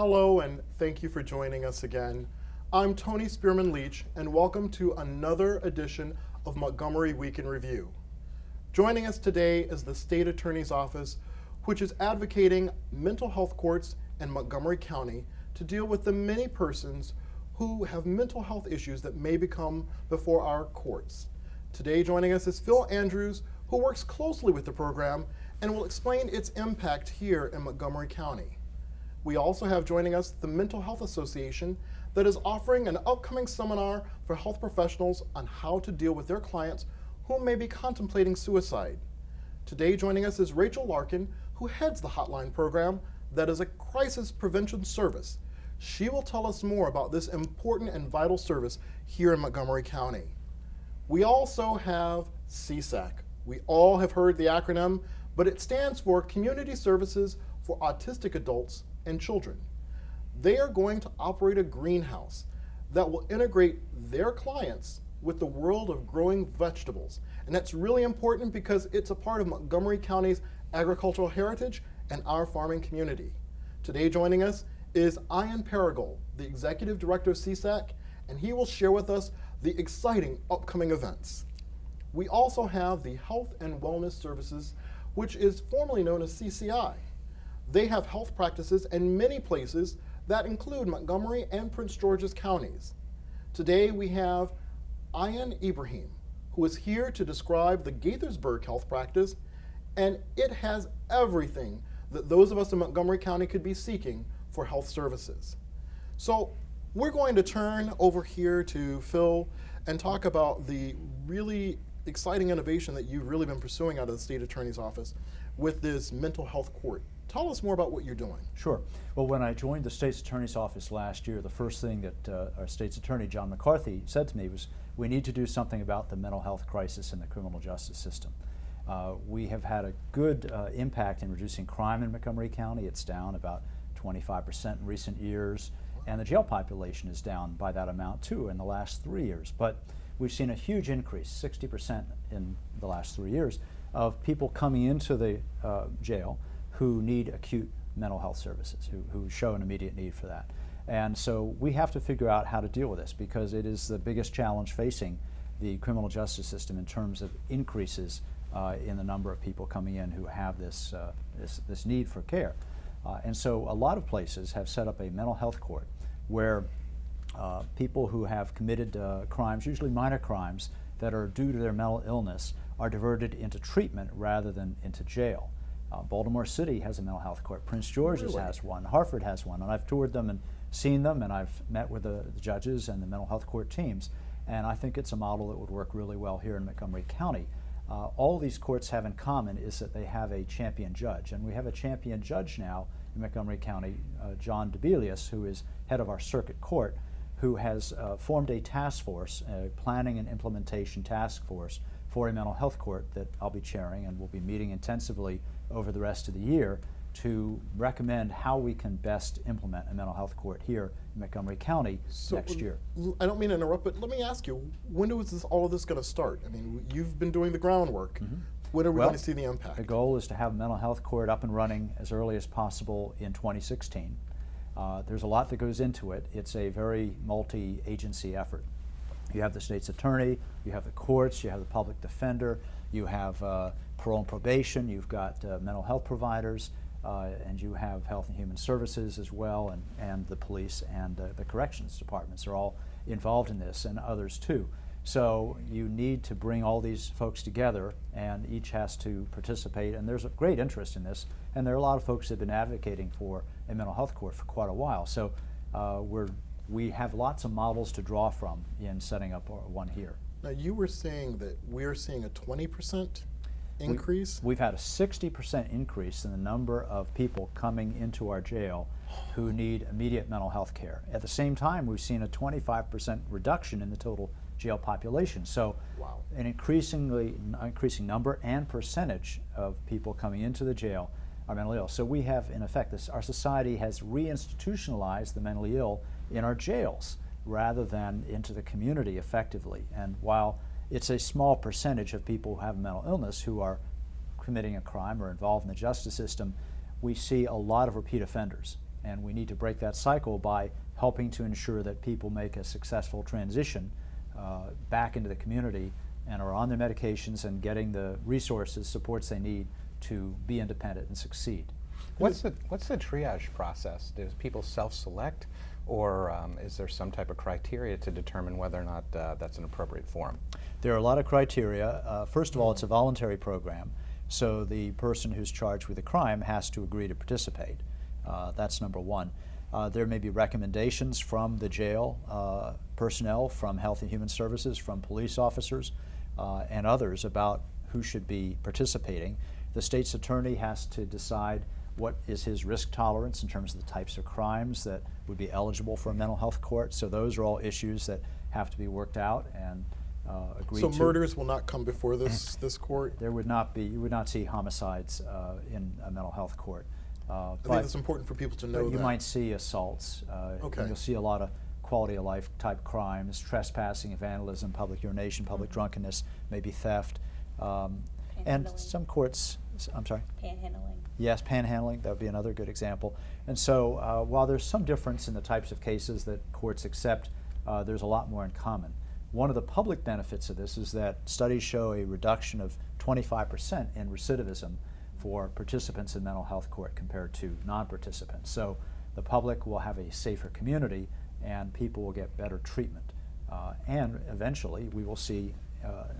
Hello, and thank you for joining us again. I'm Tony Spearman-Leach, and welcome to another edition of Montgomery Week in Review. Joining us today is the State Attorney's Office, which is advocating mental health courts in Montgomery County to deal with the many persons who have mental health issues that may come before our courts. Today joining us is Phil Andrews, who works closely with the program and will explain its impact here in Montgomery County. We also have joining us the Mental Health Association that is offering an upcoming seminar for health professionals on how to deal with their clients who may be contemplating suicide. Today joining us is Rachel Larkin, who heads the Hotline program that is a crisis prevention service. She will tell us more about this important and vital service here in Montgomery County. We also have CSAC. We all have heard the acronym, but it stands for Community Services for Autistic Adults and Children. They are going to operate a greenhouse that will integrate their clients with the world of growing vegetables. And that's really important because it's a part of Montgomery County's agricultural heritage and our farming community. Today joining us is Ayan Paragol, the Executive Director of CSAC, and he will share with us the exciting upcoming events. We also have the Health and Wellness Services, which is formerly known as CCI. They have health practices in many places that include Montgomery and Prince George's counties. Today we have Ayan Ibrahim, who is here to describe the Gaithersburg Health Practice, and it has everything that those of us in Montgomery County could be seeking for health services. So we're going to turn over here to Phil and talk about the really exciting innovation that you've really been pursuing out of the State Attorney's Office with this mental health court. Tell us more about what you're doing. Sure. Well, when I joined the State's Attorney's Office last year, the first thing that our State's Attorney, John McCarthy, said to me was, we need to do something about the mental health crisis in the criminal justice system. We have had a good impact in reducing crime in Montgomery County. It's down about 25% in recent years, and the jail population is down by that amount too in the last 3 years. But we've seen a huge increase, 60% in the last 3 years, of people coming into the jail who need acute mental health services, who show an immediate need for that. And so we have to figure out how to deal with this because it is the biggest challenge facing the criminal justice system in terms of increases in the number of people coming in who have this need for care. And so a lot of places have set up a mental health court where people who have committed crimes, usually minor crimes, that are due to their mental illness are diverted into treatment rather than into jail. Baltimore City has a mental health court. Prince George's has one. Hartford has one. And I've toured them and seen them, and I've met with the judges and the mental health court teams. And I think it's a model that would work really well here in Montgomery County. All these courts have in common is that they have a champion judge. And we have a champion judge now in Montgomery County, John DeBelius, who is head of our circuit court, who has formed a task force, a planning and implementation task force for a mental health court that I'll be chairing, and we'll be meeting intensively over the rest of the year to recommend how we can best implement a mental health court here in Montgomery County next year. I don't mean to interrupt, but let me ask you, when is all of this going to start? I mean, you've been doing the groundwork. Mm-hmm. When are we going to see the impact? The goal is to have a mental health court up and running as early as possible in 2016. There's a lot that goes into it. It's a very multi-agency effort. You have the state's attorney, you have the courts, you have the public defender, you have parole and probation, you've got mental health providers, and you have health and human services as well, and the police and the corrections departments are all involved in this, and others too. So you need to bring all these folks together, and each has to participate, and there's a great interest in this, and there are a lot of folks that have been advocating for a mental health court for quite a while. So we have lots of models to draw from in setting up one here. Now you were saying that we're seeing a 20% increase? We've had a 60% increase in the number of people coming into our jail who need immediate mental health care. At the same time, we've seen a 25% reduction in the total jail population. So wow. An increasing number and percentage of people coming into the jail are mentally ill. So we have, in effect, our society has reinstitutionalized the mentally ill in our jails rather than into the community effectively. And while it's a small percentage of people who have mental illness who are committing a crime or involved in the justice system, we see a lot of repeat offenders. And we need to break that cycle by helping to ensure that people make a successful transition back into the community and are on their medications and getting the resources, supports they need to be independent and succeed. What's the triage process? Do people self-select, or is there some type of criteria to determine whether or not that's an appropriate form? There are a lot of criteria. First of all, it's a voluntary program, so the person who's charged with a crime has to agree to participate. That's number one. There may be recommendations from the jail personnel, from Health and Human Services, from police officers, and others about who should be participating. The state's attorney has to decide what is his risk tolerance in terms of the types of crimes that would be eligible for a mental health court. So those are all issues that have to be worked out and agreed to. So murders will not come before this court? There would not be. You would not see homicides in a mental health court. I think it's important for people to know that. You might see assaults. Okay. You'll see a lot of quality of life type crimes, trespassing, vandalism, public urination, public drunkenness, maybe theft. And some courts, I'm sorry? Panhandling. Yes, panhandling, that would be another good example. And so while there's some difference in the types of cases that courts accept, there's a lot more in common. One of the public benefits of this is that studies show a reduction of 25% in recidivism for participants in mental health court compared to non-participants. So the public will have a safer community and people will get better treatment. And eventually we will see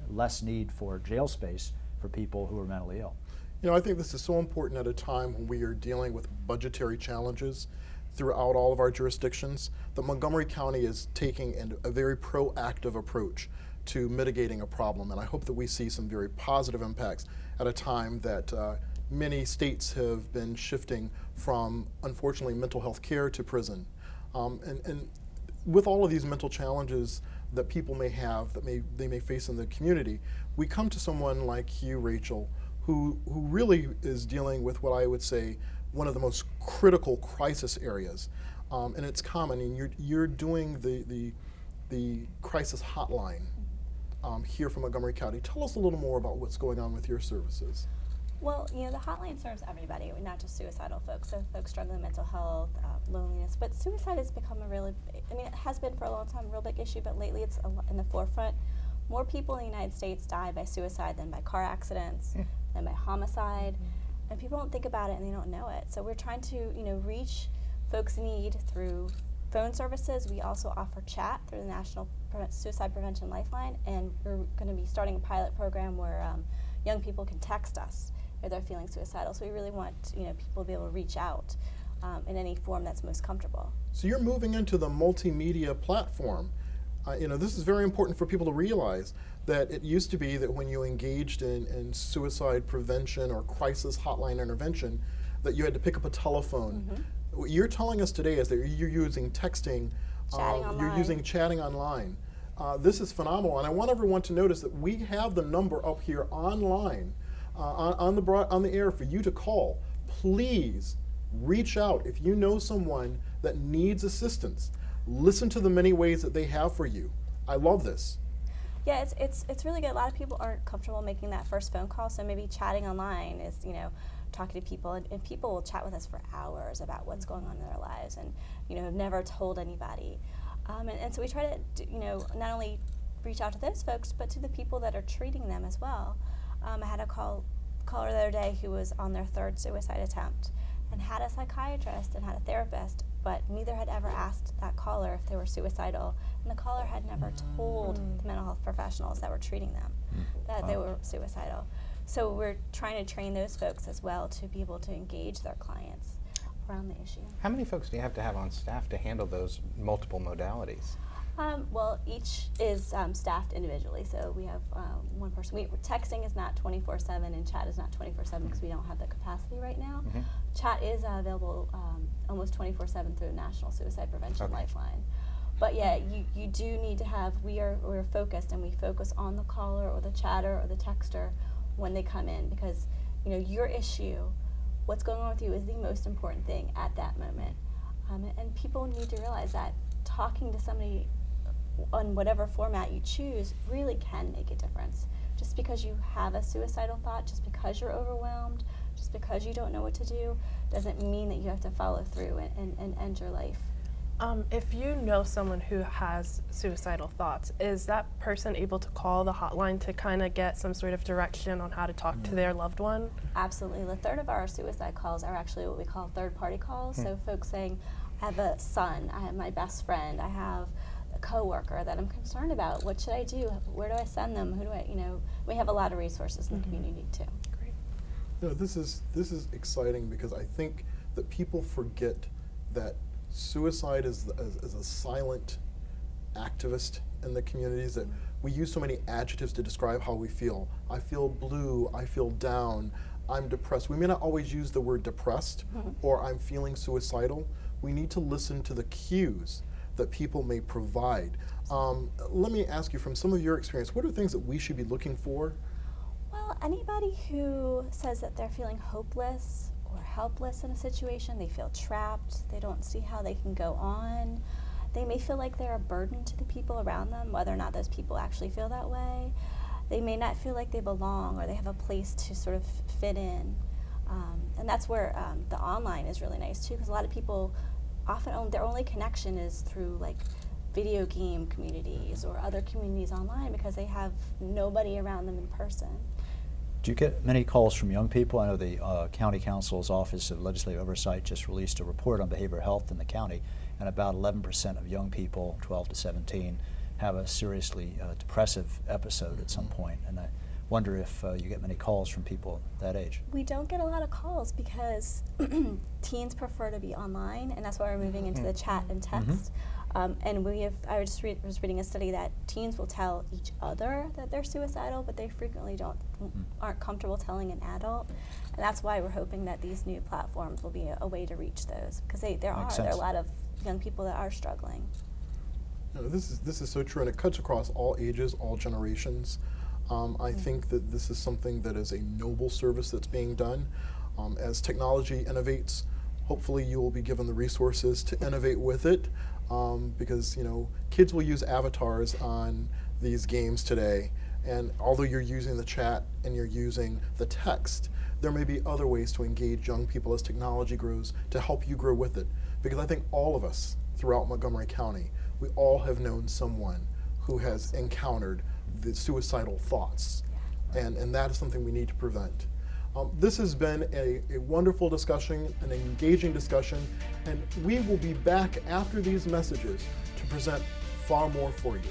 less need for jail space for people who are mentally ill. You know, I think this is so important at a time when we are dealing with budgetary challenges throughout all of our jurisdictions, that Montgomery County is taking a very proactive approach to mitigating a problem. And I hope that we see some very positive impacts at a time that many states have been shifting from, unfortunately, mental health care to prison. And with all of these mental challenges that people may have, that they may face in the community, we come to someone like you, Rachel, who really is dealing with what I would say one of the most critical crisis areas. And it's common, and you're doing the crisis hotline here from Montgomery County. Tell us a little more about what's going on with your services. Well, you know, the hotline serves everybody, not just suicidal folks, so folks struggling with mental health, loneliness. But suicide has become it has been for a long time a real big issue, but lately it's in the forefront. More people in the United States die by suicide than by car accidents, than by homicide, and people don't think about it and they don't know it. So we're trying to, reach folks in need through phone services. We also offer chat through the National Suicide Prevention Lifeline, and we're going to be starting a pilot program where young people can text us if they're feeling suicidal. So we really want people to be able to reach out in any form that's most comfortable. So you're moving into the multimedia platform. This is very important for people to realize that it used to be that when you engaged in suicide prevention or crisis hotline intervention, that you had to pick up a telephone. Mm-hmm. What you're telling us today is that you're using texting, you're using chatting online. This is phenomenal, and I want everyone to notice that we have the number up here online, on the air for you to call. Please reach out if you know someone that needs assistance. Listen to the many ways that they have for you. I love this. Yeah, it's really good. A lot of people aren't comfortable making that first phone call, so maybe chatting online is, talking to people, and people will chat with us for hours about what's going on in their lives and, have never told anybody. And so we try to, not only reach out to those folks, but to the people that are treating them as well. I had a caller the other day who was on their third suicide attempt and had a psychiatrist and had a therapist, but neither had ever asked that caller if they were suicidal, and the caller had never told the mental health professionals that were treating them that they were suicidal. So we're trying to train those folks as well to be able to engage their clients around the issue. How many folks do you have to have on staff to handle those multiple modalities? Well, each is staffed individually, so we have one person. Texting is not 24/7 and chat is not 24/7 because we don't have the capacity right now. Mm-hmm. Chat is available almost 24/7 through the National Suicide Prevention Lifeline. But yeah, you do need to have, we're focused, and we focus on the caller or the chatter or the texter when they come in, because your issue, what's going on with you, is the most important thing at that moment. And people need to realize that talking to somebody on whatever format you choose really can make a difference. Just because you have a suicidal thought, just because you're overwhelmed, Just because you don't know what to do doesn't mean that you have to follow through and end your life. If you know someone who has suicidal thoughts, is that person able to call the hotline to kind of get some sort of direction on how to talk to their loved one? Absolutely. A third of our suicide calls are actually what we call third-party calls. So folks saying, I have a son, I have my best friend, I have a coworker that I'm concerned about. What should I do? Where do I send them? Who do I, we have a lot of resources in the community too. Great. This is exciting because I think that people forget that suicide is a silent activist in the communities, that we use so many adjectives to describe how we feel. I feel blue, I feel down, I'm depressed. We may not always use the word depressed or I'm feeling suicidal. We need to listen to the cues that people may provide. Let me ask you, from some of your experience, what are things that we should be looking for? Well, anybody who says that they're feeling hopeless or helpless in a situation, they feel trapped, they don't see how they can go on, they may feel like they're a burden to the people around them, whether or not those people actually feel that way. They may not feel like they belong or they have a place to sort of fit in. And that's where the online is really nice too, because a lot of people often their only connection is through like video game communities or other communities online because they have nobody around them in person. Do you get many calls from young people? I know the County Council's Office of Legislative Oversight just released a report on behavioral health in the county, and about 11% of young people, 12 to 17, have a seriously depressive episode at some point. And I wonder if you get many calls from people that age. We don't get a lot of calls because teens prefer to be online, and that's why we're moving into the chat and text. And I was reading a study that teens will tell each other that they're suicidal, but they frequently aren't comfortable telling an adult. And that's why we're hoping that these new platforms will be a way to reach those, because there are a lot of young people that are struggling. This is so true, and it cuts across all ages, all generations. I think that this is something that is a noble service that's being done. As technology innovates, hopefully you will be given the resources to innovate with it, because kids will use avatars on these games today, and although you're using the chat and you're using the text, there may be other ways to engage young people as technology grows to help you grow with it. Because I think all of us throughout Montgomery County, we all have known someone who has encountered the suicidal thoughts, and that is something we need to prevent. This has been a wonderful discussion, an engaging discussion, and we will be back after these messages to present far more for you.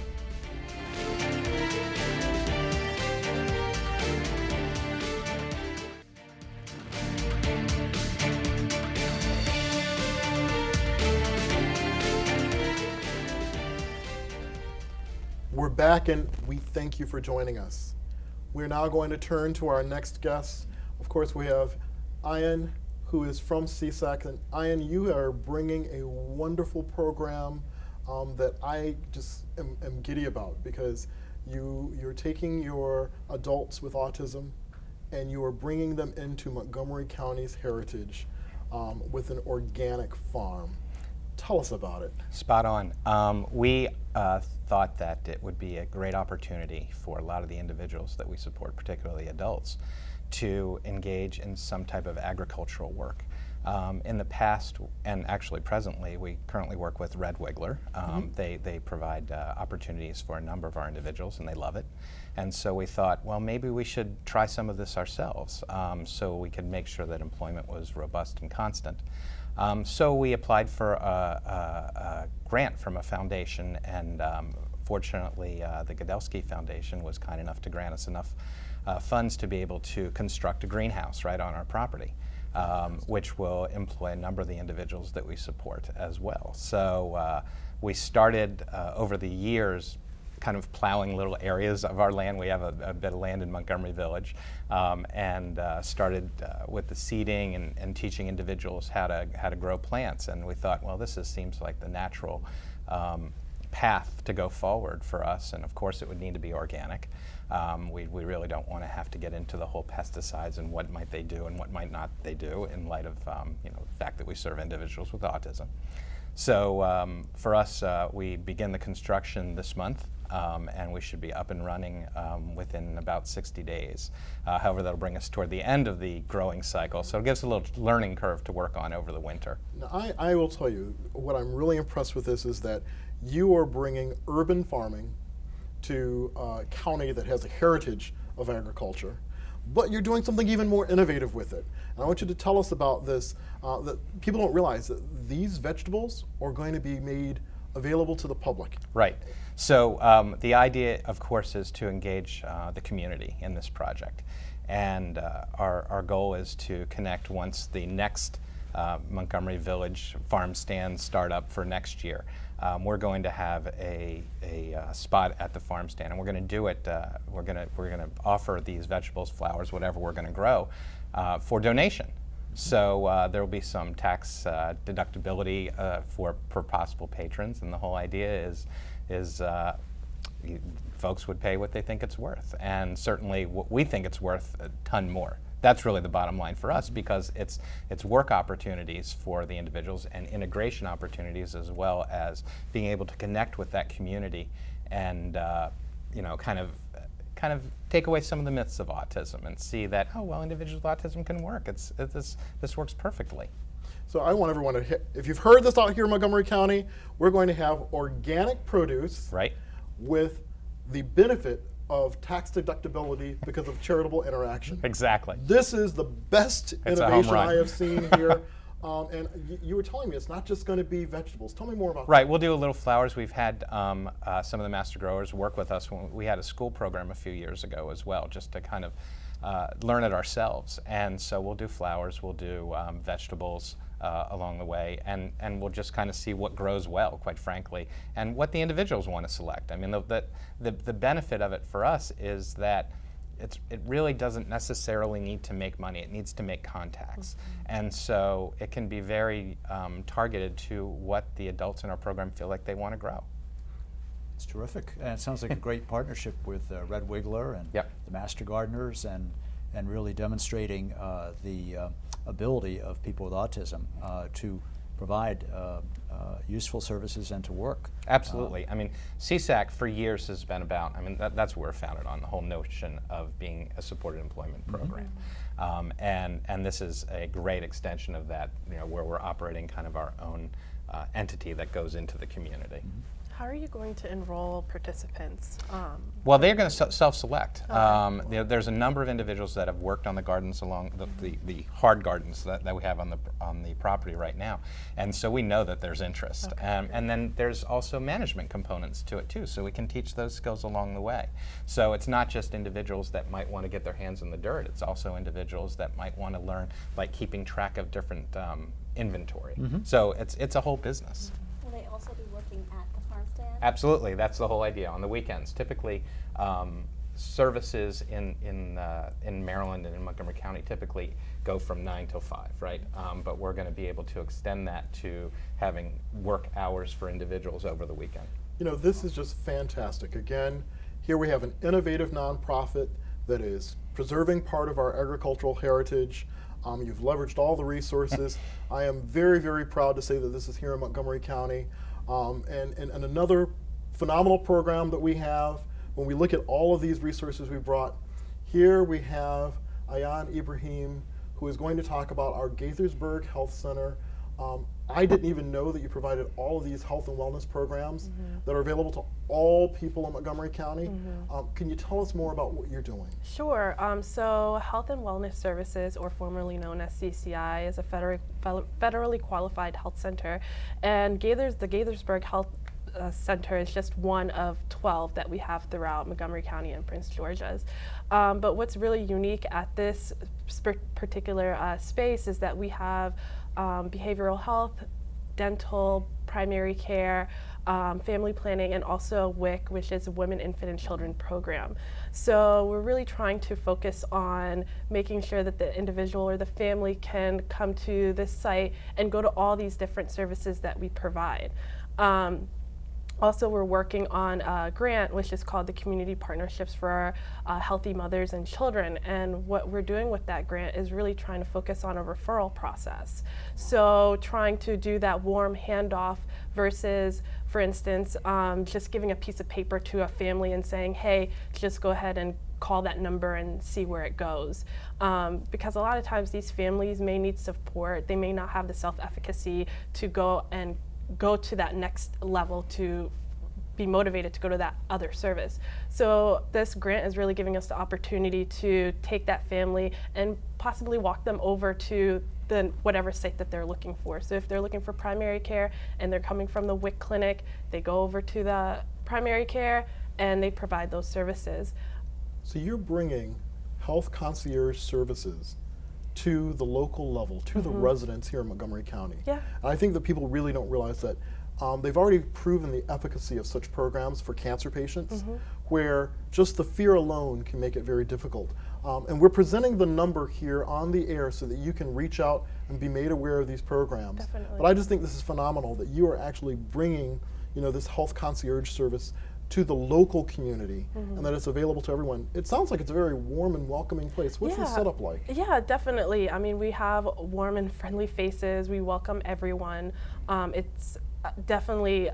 We're back, and we thank you for joining us. We're now going to turn to our next guest. Of course, we have Ayan, who is from CSAC. And Ayan, you are bringing a wonderful program that I just am giddy about, because you're taking your adults with autism and you are bringing them into Montgomery County's heritage with an organic farm. Tell us about it. Spot on. We thought that it would be a great opportunity for a lot of the individuals that we support, particularly adults, to engage in some type of agricultural work. In the past, and actually presently, we currently work with Red Wiggler. They provide opportunities for a number of our individuals, and they love it. And so we thought, well, maybe we should try some of this ourselves, so we could make sure that employment was robust and constant. So we applied for a grant from a foundation, and fortunately the Godelsky Foundation was kind enough to grant us enough funds to be able to construct a greenhouse right on our property, which will employ a number of the individuals that we support as well. So we started over the years kind of plowing little areas of our land. We have a bit of land in Montgomery Village, and started with the seeding and teaching individuals how to grow plants. And we thought, well, this seems like the natural path to go forward for us. And of course, it would need to be organic. We really don't want to have to get into the whole pesticides and what might they do and what might not they do, in light of the fact that we serve individuals with autism. So for us, we begin the construction this month. and we should be up and running within about 60 days. However, that'll bring us toward the end of the growing cycle, so it gives us a little learning curve to work on over the winter. Now, I will tell you, what I'm really impressed with this is that you are bringing urban farming to a county that has a heritage of agriculture, but you're doing something even more innovative with it. And I want you to tell us about this, that people don't realize that these vegetables are going to be made available to the public. Right. So the idea, of course, is to engage the community in this project. And our goal is to connect once the next Montgomery Village farm stands start up for next year. We're going to have a spot at the farm stand, and we're going to do it. We're going to offer these vegetables, flowers, whatever we're going to grow, for donation. So there will be some tax deductibility for possible patrons, and the whole idea is folks would pay what they think it's worth, and certainly what we think it's worth, a ton more. That's really the bottom line for us, because it's work opportunities for the individuals and integration opportunities, as well as being able to connect with that community and kind of take away some of the myths of autism and see that, oh well, individuals with autism can work. This works perfectly. So I want everyone to hit, if you've heard this out here in Montgomery County, we're going to have organic produce, Right. with the benefit of tax deductibility because of charitable interaction. Exactly. This is the best It's a home innovation run. I have seen here. And you were telling me it's not just going to be vegetables. Tell me more about Right, we'll do a little flowers. We've had some of the master growers work with us when we had a school program a few years ago as well, just to kind of learn it ourselves. And so we'll do flowers, we'll do vegetables along the way, and we'll just kind of see what grows well, quite frankly, and what the individuals want to select. I mean, the benefit of it for us is that it really doesn't necessarily need to make money. It needs to make contacts. And so it can be very targeted to what the adults in our program feel like they want to grow. It's terrific, and it sounds like a great partnership with Red Wiggler and Yep. the Master Gardeners, and really demonstrating the ability of people with autism to provide useful services and to work. Absolutely. I mean, CSAC for years has been about, I mean, that's what we're founded on, the whole notion of being a supported employment program. And this is a great extension of that, where we're operating kind of our own entity that goes into the community. How are you going to enroll participants? Well, they're going to self-select. There's a number of individuals that have worked on the gardens along the hard gardens that we have on the property right now, and so we know that there's interest. And then there's also management components to it too, so we can teach those skills along the way. So it's not just individuals that might want to get their hands in the dirt. It's also individuals that might want to learn, like keeping track of different inventory. So it's a whole business. Will they also be working at the farm stand? Absolutely, that's the whole idea. On the weekends, typically, services in Maryland and in Montgomery County typically go from 9 till 5, right? But we're going to be able to extend that to having work hours for individuals over the weekend. This is just fantastic. Again, here we have an innovative nonprofit that is preserving part of our agricultural heritage. You've leveraged all the resources. I am very, very proud to say that this is here in Montgomery County. And another phenomenal program that we have, when we look at all of these resources we brought, here we have Ayan Ibrahim, who is going to talk about our Gaithersburg Health Center. I didn't even know that you provided all of these health and wellness programs that are available to all people in Montgomery County. Can you tell us more about what you're doing? Sure. So Health and Wellness Services, or formerly known as CCI, is a federally qualified health center, and the Gaithersburg Health Center is just one of 12 that we have throughout Montgomery County and Prince George's. But what's really unique at this particular space is that we have behavioral health, dental, primary care, family planning, and also WIC, which is a Women, Infant, and Children program. So we're really trying to focus on making sure that the individual or the family can come to this site and go to all these different services that we provide. Also, we're working on a grant which is called the Community Partnerships for Healthy Mothers and Children. And what we're doing with that grant is really trying to focus on a referral process. So trying to do that warm handoff versus, for instance, just giving a piece of paper to a family and saying, hey, just go ahead and call that number and see where it goes. Because a lot of times these families may need support. They may not have the self-efficacy to go to that next level, to be motivated to go to that other service. So this grant is really giving us the opportunity to take that family and possibly walk them over to the whatever site that they're looking for. So if they're looking for primary care and they're coming from the WIC clinic, they go over to the primary care and they provide those services. So you're bringing health concierge services to the local level, to the residents here in Montgomery County. Yeah. And I think that people really don't realize that they've already proven the efficacy of such programs for cancer patients, where just the fear alone can make it very difficult. And we're presenting the number here on the air so that you can reach out and be made aware of these programs. Definitely. But I just think this is phenomenal that you are actually bringing, this health concierge service to the local community, and that it's available to everyone. It sounds like it's a very warm and welcoming place. What's the setup like? Yeah, definitely. I mean, we have warm and friendly faces. We welcome everyone. It's definitely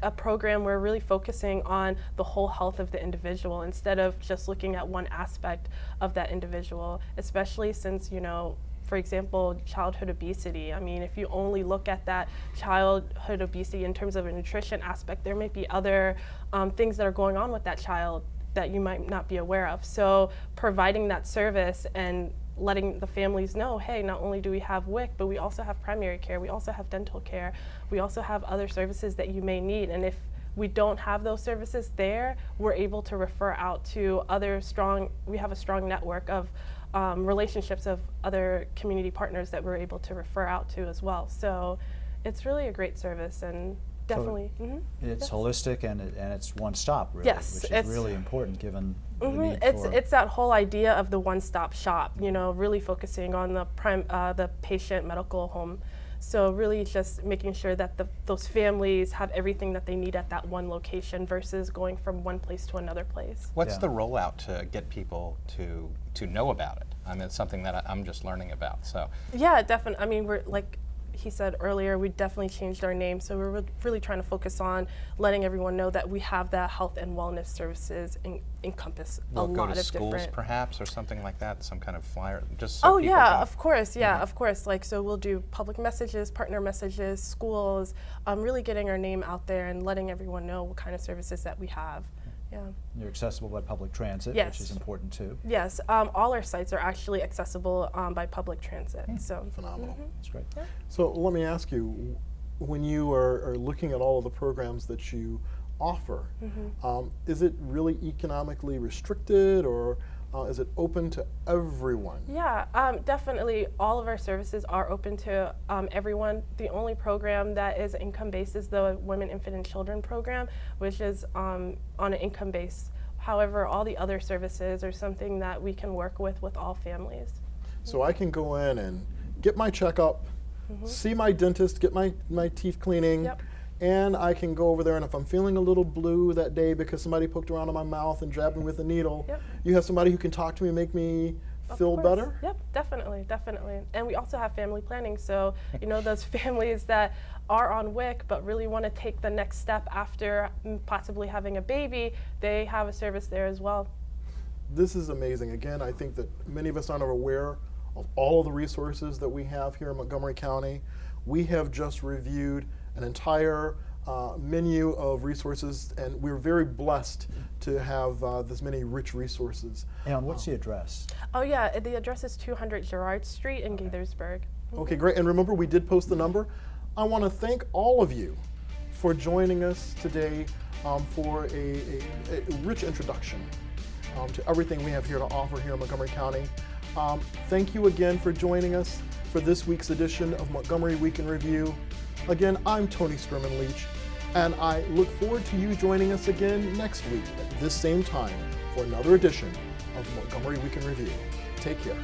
a program where we're really focusing on the whole health of the individual instead of just looking at one aspect of that individual, especially since, for example, childhood obesity. I mean, if you only look at that childhood obesity in terms of a nutrition aspect, there may be other things that are going on with that child that you might not be aware of. So providing that service and letting the families know, hey, not only do we have WIC, but we also have primary care, we also have dental care, we also have other services that you may need. And if we don't have those services there, we're able to refer out to we have a strong network of relationships of other community partners that we're able to refer out to as well. So it's really a great service, and definitely. It's holistic and it's one stop, really, Yes, which is really important given the need for. It's that whole idea of the one-stop shop, really focusing on the patient medical home. So really just making sure that those families have everything that they need at that one location versus going from one place to another place. What's the rollout to get people to know about it? I mean, it's something that I'm just learning about. So yeah, definitely. I mean, we're like he said earlier, we definitely changed our name. So we're really trying to focus on letting everyone know that we have that health and wellness services encompass a lot of different. Go to schools perhaps or something like that, some kind of flyer, just so people yeah, can. of course, of course. Like, so we'll do public messages, partner messages, schools, really getting our name out there and letting everyone know what kind of services that we have. Yeah. You're accessible by public transit, Yes. which is important too. Yes, all our sites are actually accessible by public transit. So Phenomenal. That's great. So let me ask you, when you are looking at all of the programs that you offer, is it really economically restricted, or is it open to everyone? yeah, definitely all of our services are open to everyone. The only program that is income-based is the Women, Infant, and Children program, which is on an income base. However, all the other services are something that we can work with all families. So I can go in and get my checkup, see my dentist, get my teeth cleaning, Yep. and I can go over there, and if I'm feeling a little blue that day because somebody poked around in my mouth and jabbed me with a needle, Yep. you have somebody who can talk to me and make me Of feel course. better? Yep, definitely. And we also have family planning. So, those families that are on WIC but really want to take the next step after possibly having a baby, they have a service there as well. This is amazing. Again, I think that many of us aren't aware of all of the resources that we have here in Montgomery County. We have just reviewed an entire menu of resources, and we're very blessed to have this many rich resources. And what's the address? Oh yeah, the address is 200 Girard Street in Gaithersburg. Okay, great. And remember, we did post the number. I want to thank all of you for joining us today for a rich introduction to everything we have here to offer here in Montgomery County. Thank you again for joining us for this week's edition of Montgomery Week in Review. Again, I'm Tony Spearman-Leach, and I look forward to you joining us again next week at this same time for another edition of Montgomery Week in Review. Take care.